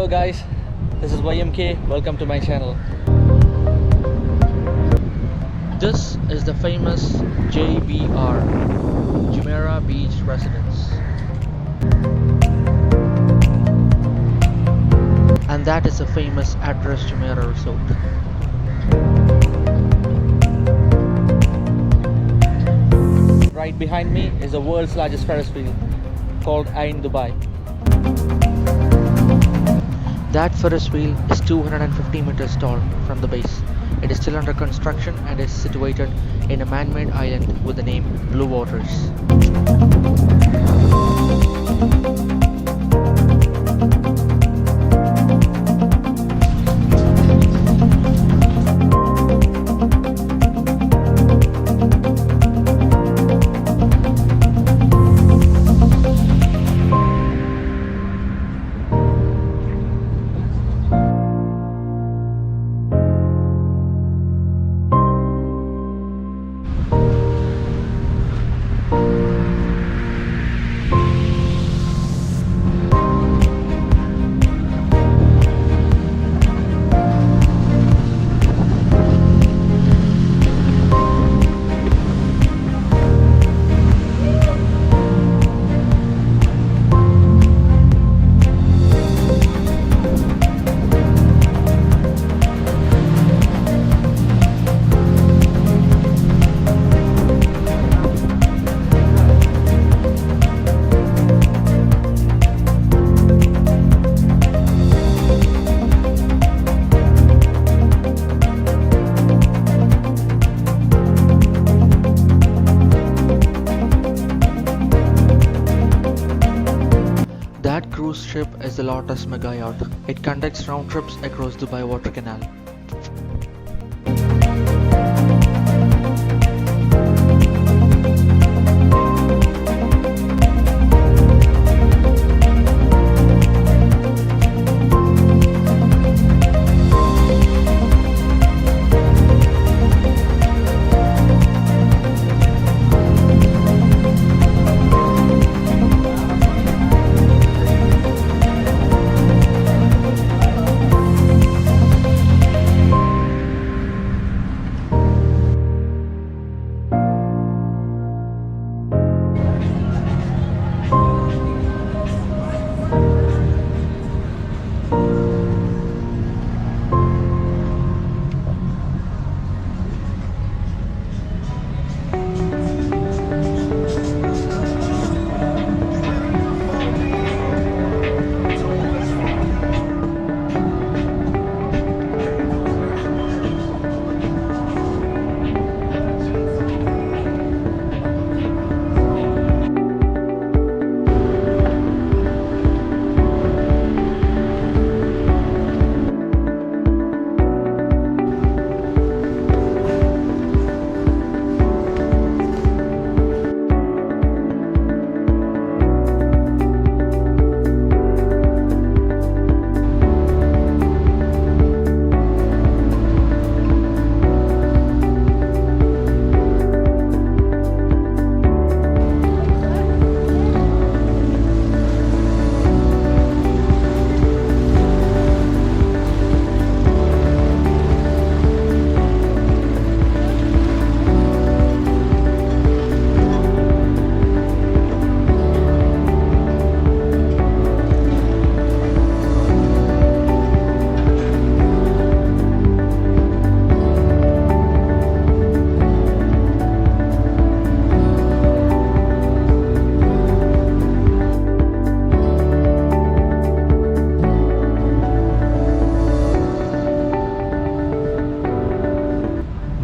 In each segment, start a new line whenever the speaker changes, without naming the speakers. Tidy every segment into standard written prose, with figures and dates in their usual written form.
guys, this is YMK. Welcome to my channel. This is the famous JBR, Jumeirah Beach Residence. And that is the famous address Jumeirah Resort. Right behind me is the world's largest Ferris wheel called Ain Dubai. That Ferris wheel is 250 meters tall from the base. It is still under construction and is situated in a man-made island with the name BlueWaters. That cruise ship is the Lotus Mega Yacht. It conducts round trips across Dubai Water Canal.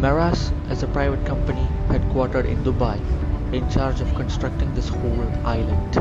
Ferris is a private company headquartered in Dubai, in charge of constructing this whole island.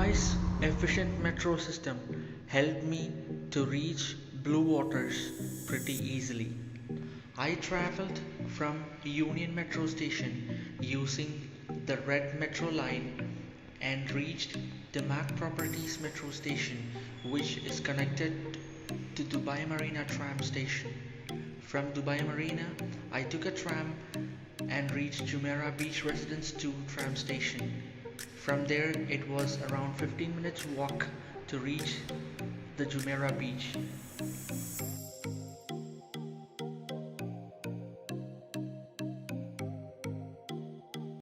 Dubai's efficient metro system helped me to reach BlueWaters pretty easily. I traveled from Union Metro Station using the red metro line and reached Damac Properties Metro Station, which is connected to Dubai Marina tram station. From Dubai Marina, I took a tram and reached Jumeirah Beach Residence 2 tram station. From there, it was around 15 minutes walk to reach the Jumeirah beach.